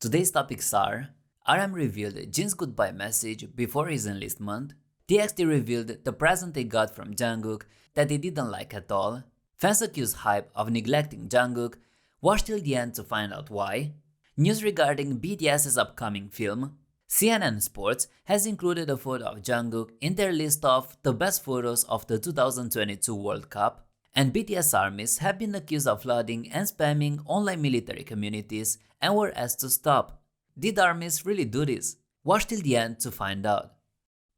Today's topics are: RM revealed Jin's goodbye message before his enlistment, TXT revealed the present they got from Jungkook that they didn't like at all, fans accuse HYBE of neglecting Jungkook, watch till the end to find out why, news regarding BTS's upcoming film, CNN Sports has included a photo of Jungkook in their list of the best photos of the 2022 World Cup, and BTS armies have been accused of flooding and spamming online military communities and were asked to stop. Did armies really do this? Watch till the end to find out.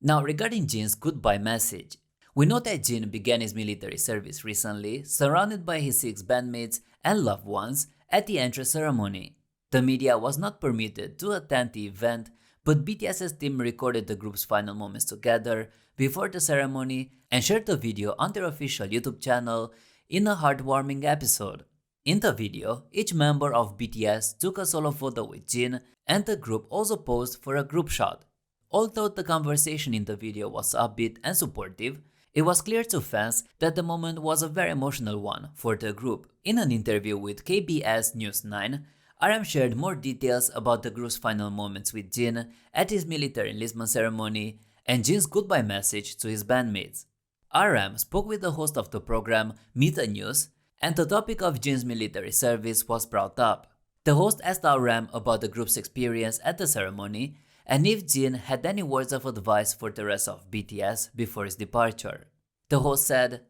Now, regarding Jin's goodbye message, we know that Jin began his military service recently, surrounded by his 6 bandmates and loved ones at the entrance ceremony. The media was not permitted to attend the event, but BTS's team recorded the group's final moments together before the ceremony and shared the video on their official YouTube channel in a heartwarming episode. In the video, each member of BTS took a solo photo with Jin, and the group also posed for a group shot. Although the conversation in the video was upbeat and supportive, it was clear to fans that the moment was a very emotional one for the group. In an interview with KBS News 9, RM shared more details about the group's final moments with Jin at his military enlistment ceremony and Jin's goodbye message to his bandmates. RM spoke with the host of the program, Meet the News, and the topic of Jin's military service was brought up. The host asked RM about the group's experience at the ceremony and if Jin had any words of advice for the rest of BTS before his departure. The host said,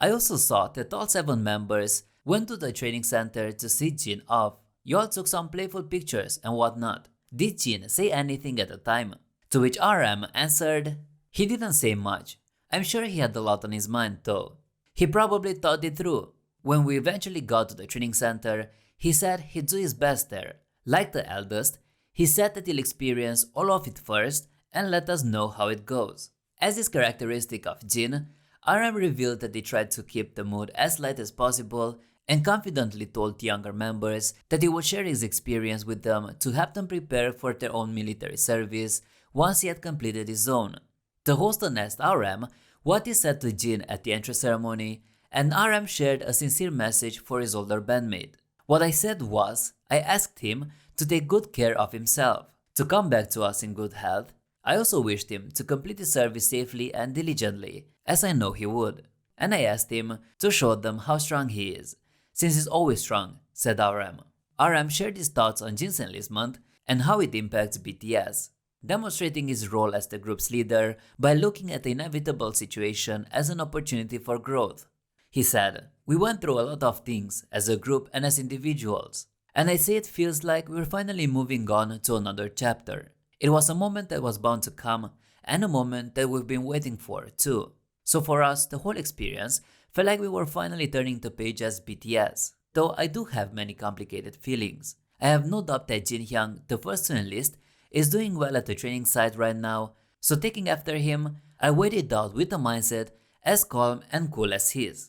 "I also saw that all 7 members went to the training center to see Jin off. You all took some playful pictures and whatnot. Did Jin say anything at the time?" To which RM answered, "He didn't say much. I'm sure he had a lot on his mind though. He probably thought it through. When we eventually got to the training center, he said he'd do his best there. Like the eldest, he said that he'll experience all of it first and let us know how it goes." As is characteristic of Jin, RM revealed that they tried to keep the mood as light as possible and confidently told the younger members that he would share his experience with them to help them prepare for their own military service once he had completed his own. The host then asked RM what he said to Jin at the entrance ceremony, and RM shared a sincere message for his older bandmate. "What I said was, I asked him to take good care of himself, to come back to us in good health. I also wished him to complete his service safely and diligently, as I know he would. And I asked him to show them how strong he is, since he's always strong," said RM. RM shared his thoughts on Jin's enlistment and how it impacts BTS, demonstrating his role as the group's leader by looking at the inevitable situation as an opportunity for growth. He said, "We went through a lot of things as a group and as individuals, and I say it feels like we're finally moving on to another chapter. It was a moment that was bound to come, and a moment that we've been waiting for too. So for us, the whole experience felt like we were finally turning the page as BTS, though I do have many complicated feelings. I have no doubt that Jin Hyung, the first to enlist, is doing well at the training site right now, so taking after him, I weighed it out with a mindset as calm and cool as his."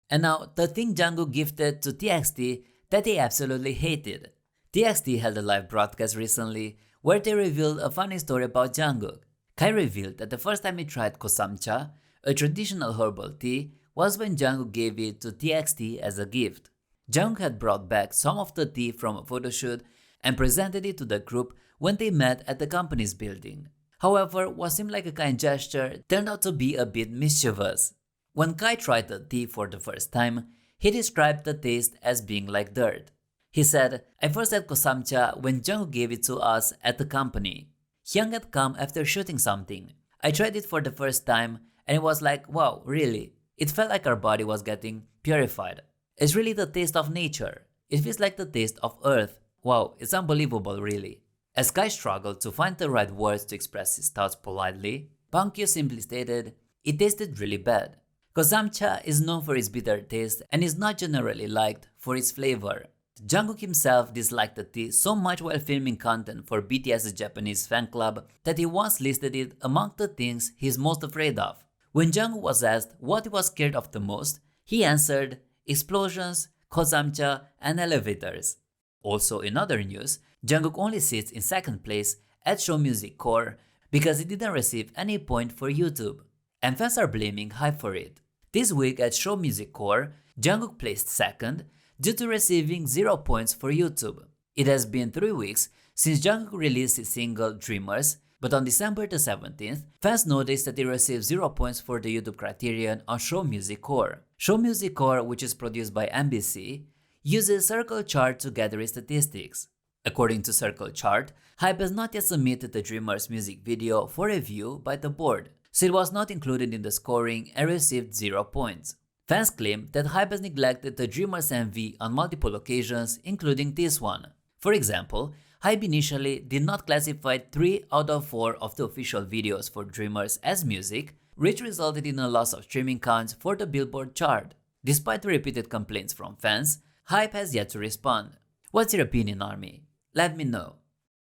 And now, the thing Jungkook gifted to TXT that they absolutely hated. TXT held a live broadcast recently where they revealed a funny story about Jungkook. Kai revealed that the first time he tried kosamcha, a traditional herbal tea, was when Jungkook gave it to TXT as a gift. Jungkook had brought back some of the tea from a photoshoot and presented it to the group when they met at the company's building. However, what seemed like a kind gesture turned out to be a bit mischievous. When Kai tried the tea for the first time, he described the taste as being like dirt. He said, "I first had kosamcha when Jungkook gave it to us at the company. Hyung had come after shooting something. I tried it for the first time and it was like, wow, really? It felt like our body was getting purified. It's really the taste of nature. It feels like the taste of earth. Wow, it's unbelievable really." As Kai struggled to find the right words to express his thoughts politely, Bangkyu simply stated, "It tasted really bad." Kosamcha is known for its bitter taste and is not generally liked for its flavor. Jungkook himself disliked the tea so much while filming content for BTS's Japanese fan club that he once listed it among the things he's most afraid of. When Jungkook was asked what he was scared of the most, he answered, "Explosions, kosamcha, and elevators." Also in other news, Jungkook only sits in second place at Show Music Core because he didn't receive any point for YouTube, and fans are blaming HYBE for it. This week at Show Music Core, Jungkook placed second due to receiving 0 points for YouTube. It has been 3 weeks since Jungkook released his single Dreamers, but on December the 17th, fans noticed that he received 0 points for the YouTube criterion on Show Music Core. Show Music Core, which is produced by NBC, uses Circle Chart to gather its statistics. According to Circle Chart, HYBE has not yet submitted the Dreamers music video for review by the board, so it was not included in the scoring and received 0 points. Fans claim that HYBE has neglected the Dreamers MV on multiple occasions, including this one. For example, HYBE initially did not classify 3 out of 4 of the official videos for Dreamers as music, which resulted in a loss of streaming counts for the Billboard chart. Despite the repeated complaints from fans, HYBE has yet to respond. What's your opinion, ARMY? Let me know.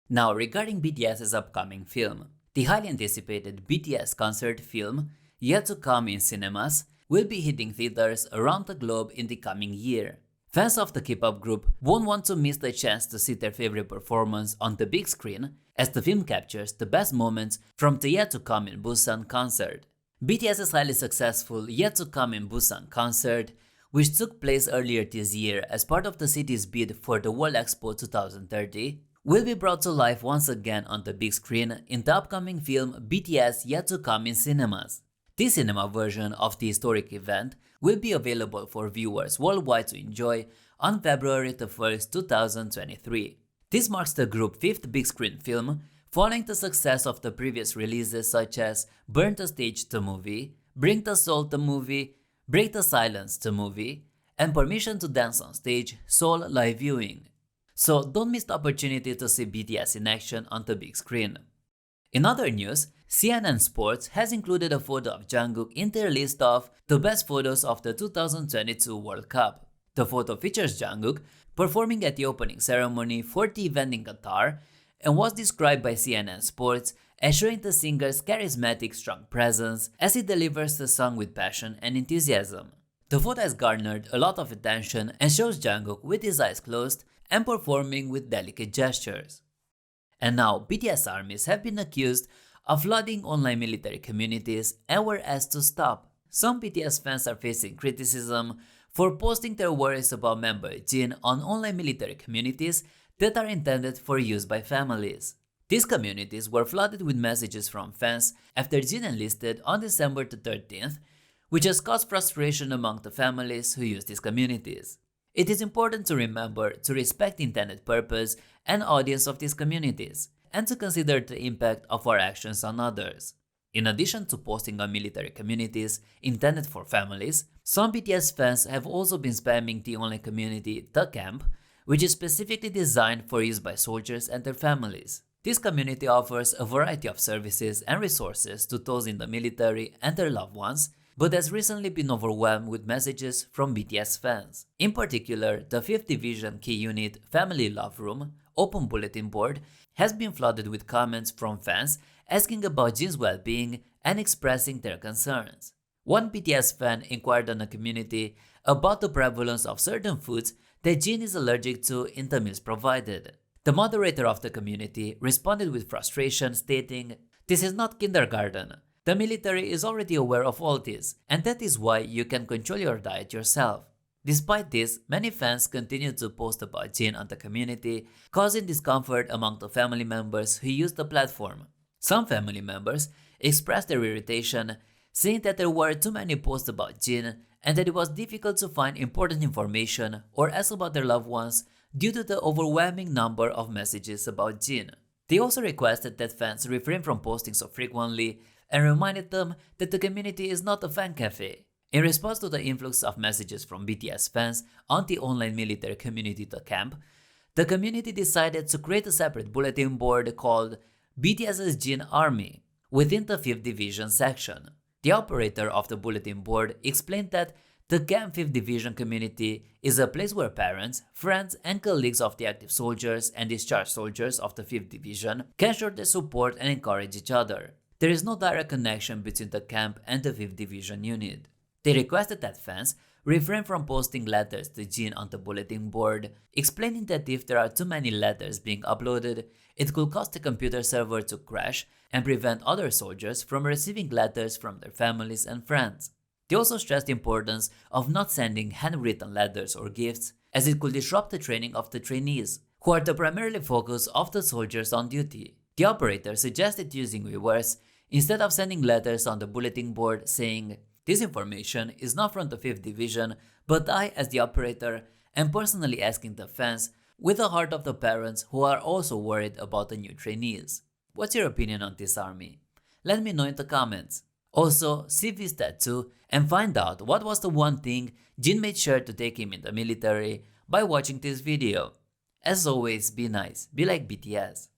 Now, regarding BTS's upcoming film, the highly anticipated BTS concert film, yet to come in cinemas, will be hitting theaters around the globe in the coming year. Fans of the K-pop group won't want to miss the chance to see their favorite performance on the big screen, as the film captures the best moments from the Yet to Come in Busan concert. BTS's highly successful Yet to Come in Busan concert, which took place earlier this year as part of the city's bid for the World Expo 2030, will be brought to life once again on the big screen in the upcoming film BTS Yet to Come in cinemas. This cinema version of the historic event will be available for viewers worldwide to enjoy on February 1st, 2023. This marks the group's 5th big screen film, following the success of the previous releases such as Burn the Stage the Movie, Bring the Soul the Movie, Break the Silence the Movie, and Permission to Dance on Stage Soul Live Viewing. So don't miss the opportunity to see BTS in action on the big screen. In other news, CNN Sports has included a photo of Jungkook in their list of the best photos of the 2022 World Cup. The photo features Jungkook performing at the opening ceremony for the event in Qatar and was described by CNN Sports as showing the singer's charismatic, strong presence as he delivers the song with passion and enthusiasm. The photo has garnered a lot of attention and shows Jungkook with his eyes closed and performing with delicate gestures. And now, BTS armies have been accused of flooding online military communities and were asked to stop. Some BTS fans are facing criticism for posting their worries about member Jin on online military communities that are intended for use by families. These communities were flooded with messages from fans after Jin enlisted on December 13th, which has caused frustration among the families who use these communities. It is important to remember to respect the intended purpose and audience of these communities, and to consider the impact of our actions on others. In addition to posting on military communities intended for families, some BTS fans have also been spamming the online community The Camp, which is specifically designed for use by soldiers and their families. This community offers a variety of services and resources to those in the military and their loved ones, but has recently been overwhelmed with messages from BTS fans. In particular, the 5th Division Key Unit Family Love Room open bulletin board has been flooded with comments from fans asking about Jin's well-being and expressing their concerns. One BTS fan inquired on the community about the prevalence of certain foods that Jin is allergic to in the meals provided. The moderator of the community responded with frustration, stating, "This is not kindergarten. The military is already aware of all this, and that is why you can control your diet yourself." Despite this, many fans continue to post about Jin on the community, causing discomfort among the family members who use the platform. Some family members expressed their irritation, saying that there were too many posts about Jin and that it was difficult to find important information or ask about their loved ones due to the overwhelming number of messages about Jin. They also requested that fans refrain from posting so frequently and reminded them that the community is not a fan cafe. In response to the influx of messages from BTS fans on the online military community The Camp, the community decided to create a separate bulletin board called BTS's Jin Army within the 5th Division section. The operator of the bulletin board explained that the Camp 5th Division community is a place where parents, friends, and colleagues of the active soldiers and discharged soldiers of the 5th Division can show their support and encourage each other. There is no direct connection between the camp and the 5th Division unit. They requested that fans refrain from posting letters to Jin on the bulletin board, explaining that if there are too many letters being uploaded, it could cause the computer server to crash and prevent other soldiers from receiving letters from their families and friends. They also stressed the importance of not sending handwritten letters or gifts, as it could disrupt the training of the trainees, who are the primary focus of the soldiers on duty. The operator suggested using reverse instead of sending letters on the bulletin board saying, "This information is not from the 5th Division, but I, as the operator, am personally asking the fans with the heart of the parents who are also worried about the new trainees." What's your opinion on this army? Let me know in the comments. Also, see this tattoo and find out what was the one thing Jin made sure to take him in the military by watching this video. As always, be nice, be like BTS.